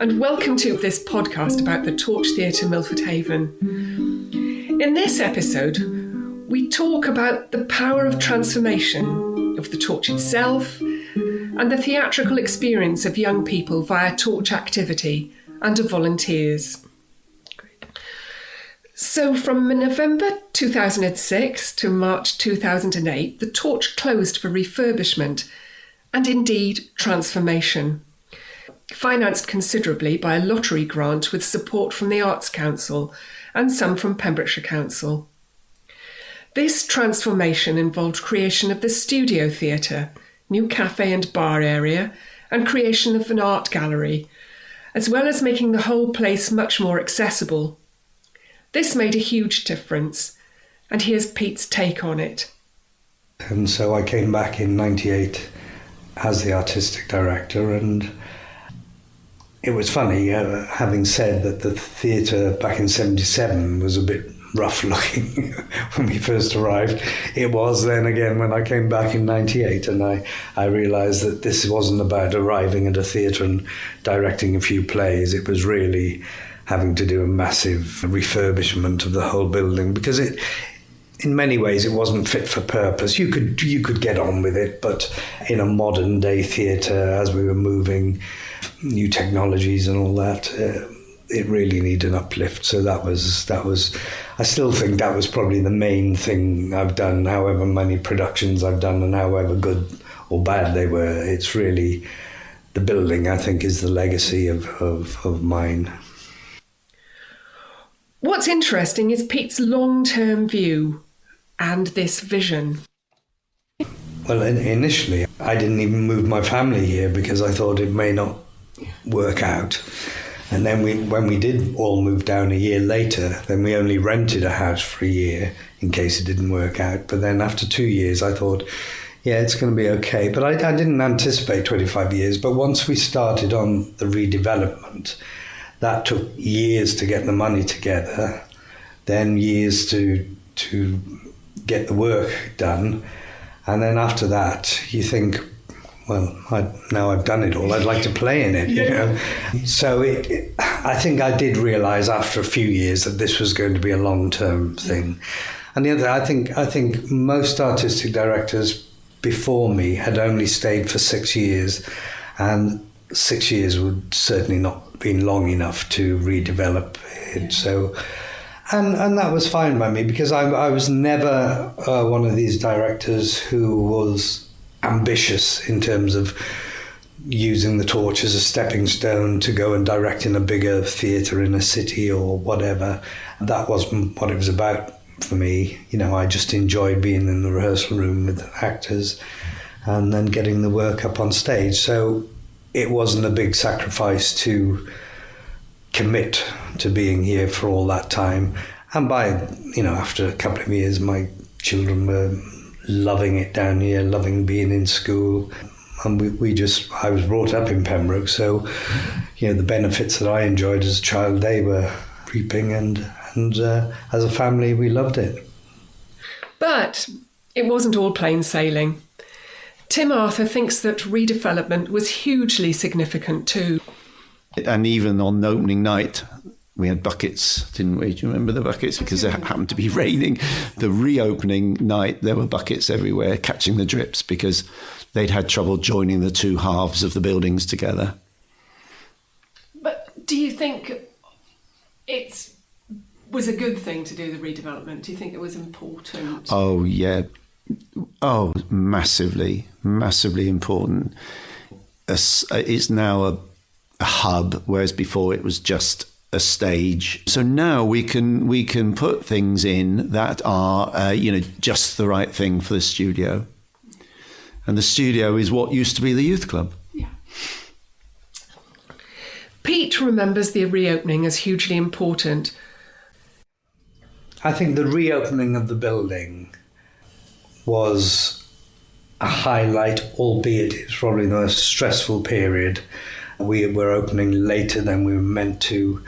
and welcome to this podcast about the Torch Theatre Milford Haven. In this episode, we talk about the power of transformation of the Torch itself and the theatrical experience of young people via Torch activity and of volunteers. So from November 2006 to March 2008, the Torch closed for refurbishment and indeed transformation, financed considerably by a lottery grant with support from the Arts Council and some from Pembrokeshire Council. This transformation involved creation of the studio theatre, new cafe and bar area, and creation of an art gallery, as well as making the whole place much more accessible. This made a huge difference, and here's Pete's take on it. And so I came back in '98 as the artistic director, and it was funny, having said that the theatre back in '77 was a bit rough looking when we first arrived. It was then again when I came back in '98, and I realised that this wasn't about arriving at a theatre and directing a few plays. It was really having to do a massive refurbishment of the whole building, because it, in many ways, it wasn't fit for purpose. You could get on with it, but in a modern day theatre, as we were moving, new technologies and all that, it really needed an uplift. So that was. I still think that was probably the main thing I've done. However many productions I've done, and however good or bad they were, it's really the building, I think, is the legacy of mine. What's interesting is Pete's long-term view and this vision. Well, initially, I didn't even move my family here because I thought it may not work out. And then when we did all move down a year later, then we only rented a house for a year in case it didn't work out. But then after 2 years, I thought, yeah, it's going to be okay. But I didn't anticipate 25 years. But once we started on the redevelopment, that took years to get the money together, then years to get the work done. And then after that, you think, well, now I've done it all, I'd like to play in it, you know. So I think I did realise after a few years that this was going to be a long-term thing. And the other, I think most artistic directors before me had only stayed for 6 years, and 6 years would certainly not been long enough to redevelop it. So, and that was fine by me, because I was never one of these directors who was ambitious in terms of using the Torch as a stepping stone to go and direct in a bigger theatre in a city or whatever. That wasn't what it was about for me. You know, I just enjoyed being in the rehearsal room with the actors and then getting the work up on stage. So it wasn't a big sacrifice to commit to being here for all that time. And after a couple of years, my children were loving it down here, loving being in school. And I was brought up in Pembroke, so, the benefits that I enjoyed as a child, they were reaping, and as a family, we loved it. But it wasn't all plain sailing. Tim Arthur thinks that redevelopment was hugely significant too. And even on opening night, we had buckets, didn't we? Do you remember the buckets? Because it happened to be raining. The reopening night, there were buckets everywhere catching the drips because they'd had trouble joining the two halves of the buildings together. But do you think it was a good thing to do the redevelopment? Do you think it was important? Oh, yeah. Oh, massively important. It's now a hub, whereas before it was just a stage. So now we can put things in that are just the right thing for the studio. And the studio is what used to be the youth club. Yeah. Pete remembers the reopening as hugely important. I think the reopening of the building was a highlight, albeit it's probably the most stressful period. We were opening later than we were meant to,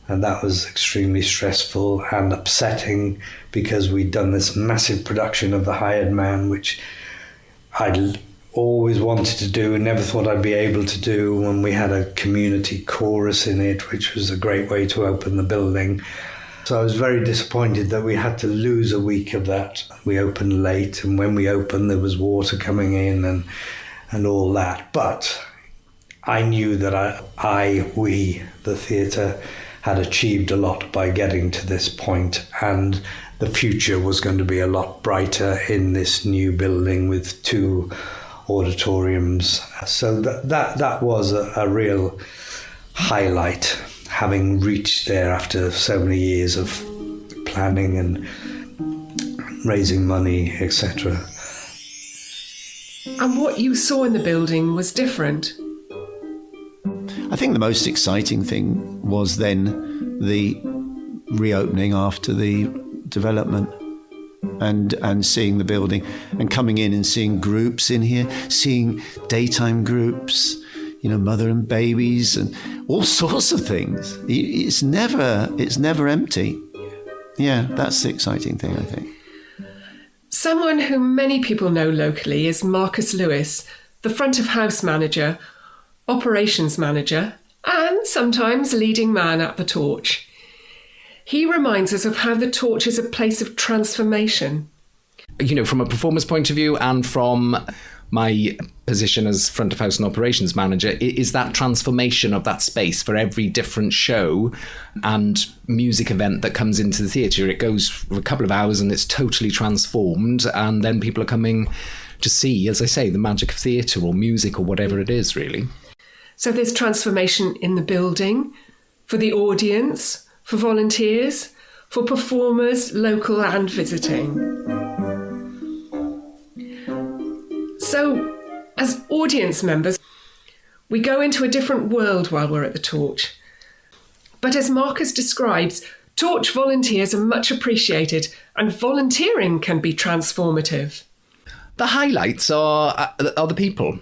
and that was extremely stressful and upsetting because we'd done this massive production of The Hired Man, which I'd always wanted to do and never thought I'd be able to do when we had a community chorus in it, which was a great way to open the building. So I was very disappointed that we had to lose a week of that. We opened late, and when we opened there was water coming in and all that. But I knew that we, the theatre, had achieved a lot by getting to this point, and the future was going to be a lot brighter in this new building with 2 auditoriums. So that was a real highlight, having reached there after so many years of planning and raising money, etc. And what you saw in the building was different. I think the most exciting thing was then the reopening after the development and seeing the building and coming in and seeing groups in here, seeing daytime groups, mother and babies and all sorts of things. It's never empty. Yeah, that's the exciting thing, I think. Someone who many people know locally is Marcus Lewis, the front of house manager, operations manager, and sometimes leading man at the Torch. He reminds us of how the Torch is a place of transformation. From a performance point of view and from my position as front of house and operations manager, it is that transformation of that space for every different show and music event that comes into the theatre. It goes for a couple of hours and it's totally transformed, and then people are coming to see, as I say, the magic of theatre or music or whatever it is, really. So there's transformation in the building, for the audience, for volunteers, for performers, local and visiting. So, as audience members, we go into a different world while we're at the Torch. But as Marcus describes, Torch volunteers are much appreciated, and volunteering can be transformative. The highlights are the people.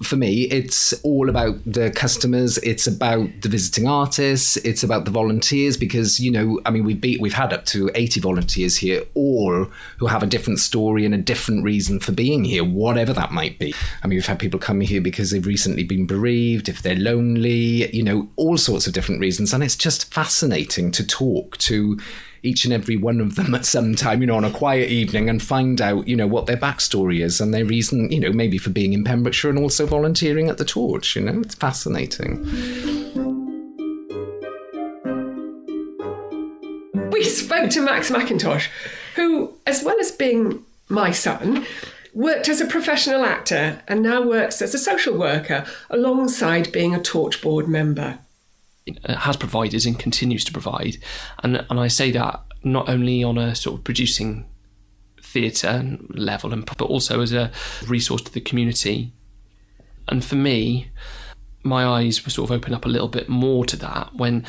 For me, it's all about the customers. It's about the visiting artists. It's about the volunteers because, we've had up to 80 volunteers here, all who have a different story and a different reason for being here, whatever that might be. We've had people come here because they've recently been bereaved, if they're lonely, all sorts of different reasons. And it's just fascinating to talk to each and every one of them at some time, on a quiet evening and find out, what their backstory is and their reason, maybe for being in Pembrokeshire and also volunteering at the Torch. It's fascinating. We spoke to Max McIntosh, who, as well as being my son, worked as a professional actor and now works as a social worker alongside being a Torch board member. Has provided and continues to provide, and I say that not only on a sort of producing theatre level, but also as a resource to the community. And for me, my eyes were sort of opened up a little bit more to that when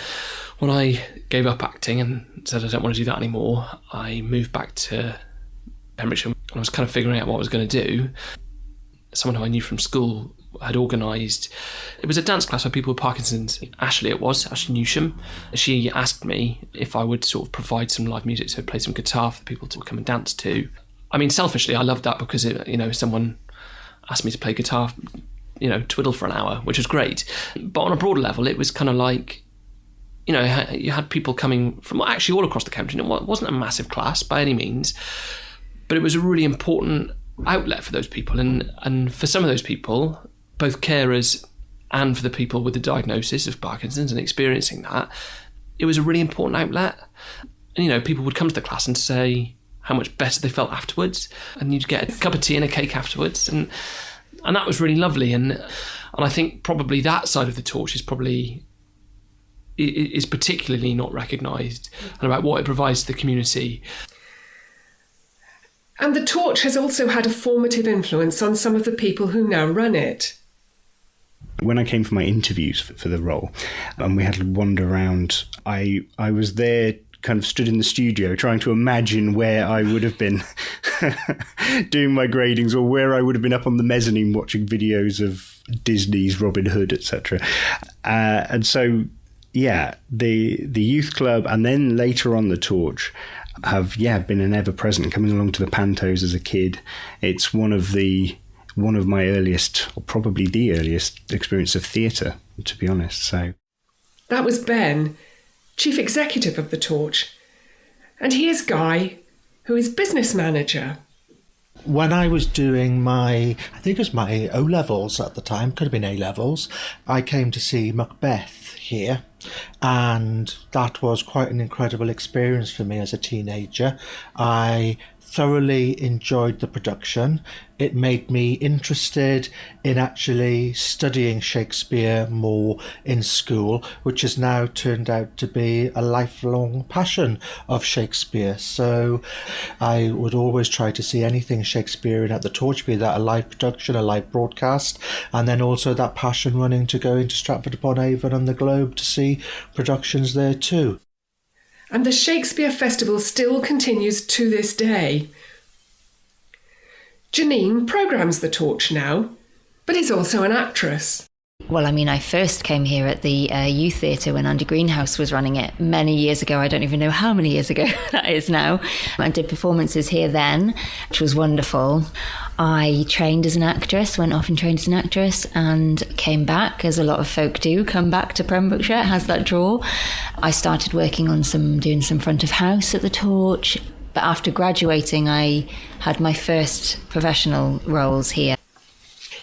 I gave up acting and said I don't want to do that anymore. I moved back to Pembrokeshire and I was kind of figuring out what I was going to do. Someone who I knew from school had organised, it was a dance class for people with Parkinson's. Ashley Newsham. She asked me if I would sort of provide some live music, so play some guitar for people to come and dance to. Selfishly, I loved that because someone asked me to play guitar, twiddle for an hour, which was great. But on a broader level, it was kind of like, you had people coming from actually all across the country. It wasn't a massive class by any means, but it was a really important outlet for those people. And for some of those people, both carers and for the people with the diagnosis of Parkinson's and experiencing that, it was a really important outlet. And, people would come to the class and say how much better they felt afterwards, and you'd get a cup of tea and a cake afterwards. And that was really lovely. And I think probably that side of the Torch is particularly not recognised, and about what it provides to the community. And the Torch has also had a formative influence on some of the people who now run it. When I came for my interviews for the role, and we had to wander around, I was there, kind of stood in the studio trying to imagine where I would have been doing my gradings, or where I would have been up on the mezzanine watching videos of Disney's Robin Hood, etc. And so, yeah, the youth club and then later on the Torch have been an ever-present, coming along to the Pantos as a kid. It's one of the one of my earliest, or probably the earliest experience of theatre, to be honest. So That was Ben, Chief Executive of the Torch. And here's Guy, who is Business Manager. When I was doing I think it was my O-levels at the time, could have been A-levels, I came to see Macbeth here, and that was quite an incredible experience for me as a teenager. I thoroughly enjoyed the production. It made me interested in actually studying Shakespeare more in school, which has now turned out to be a lifelong passion of Shakespeare. So I would always try to see anything Shakespearean at the Torch, be that a live production, a live broadcast, and then also that passion running to go into Stratford-upon-Avon and the Globe to see productions there too. And the Shakespeare Festival still continues to this day. Janine programmes the Torch now, but is also an actress. Well, I mean, I first came here at the youth theatre when Andy Greenhouse was running it many years ago. I don't even know how many years ago that is now. I did performances here then, which was wonderful. I trained as an actress, went off and trained as an actress, and came back, as a lot of folk do, come back to Pembrokeshire. It has that draw. I started working on doing some front of house at the Torch. But after graduating, I had my first professional roles here.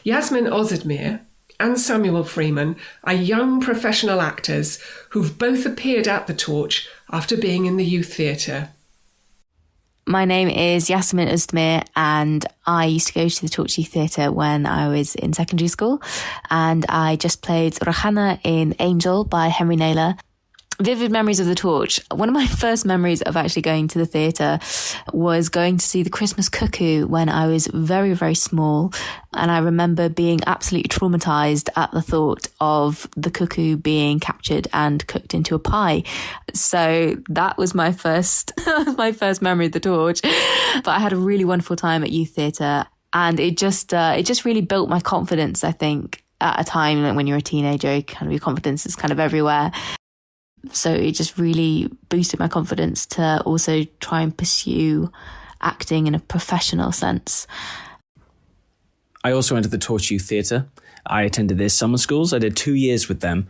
Yasemin Ozadmir and Samuel Freeman are young professional actors who've both appeared at the Torch after being in the youth theatre. My name is Yasemin Ozadmir, and I used to go to the Torch Youth Theatre when I was in secondary school, and I just played Roxana in Angel by Henry Naylor. Vivid memories of the Torch. One of my first memories of actually going to the theatre was going to see The Christmas Cuckoo when I was very, very small. And I remember being absolutely traumatised at the thought of the cuckoo being captured and cooked into a pie. So that was my first memory of the Torch. But I had a really wonderful time at youth theatre, and it just really built my confidence, I think, at a time when you're a teenager, kind of your confidence is kind of everywhere. So it just really boosted my confidence to also try and pursue acting in a professional sense. I also went to the Torch Youth Theatre. I attended their summer schools. I did 2 years with them.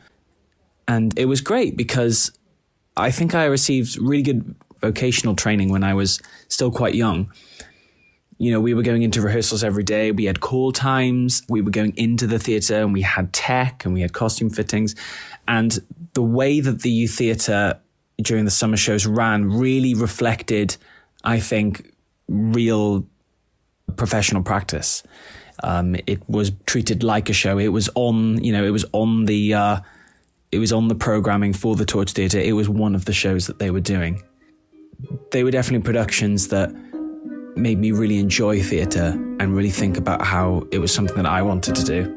And it was great because I think I received really good vocational training when I was still quite young. You know, we were going into rehearsals every day. We had call times. We were going into the theatre, and we had tech and we had costume fittings. And the way that the youth theatre during the summer shows ran really reflected, I think, real professional practice. It was treated like a show. It was on, it was on the programming for the Torch Theatre. It was one of the shows that they were doing. They were definitely productions that made me really enjoy theatre and really think about how it was something that I wanted to do.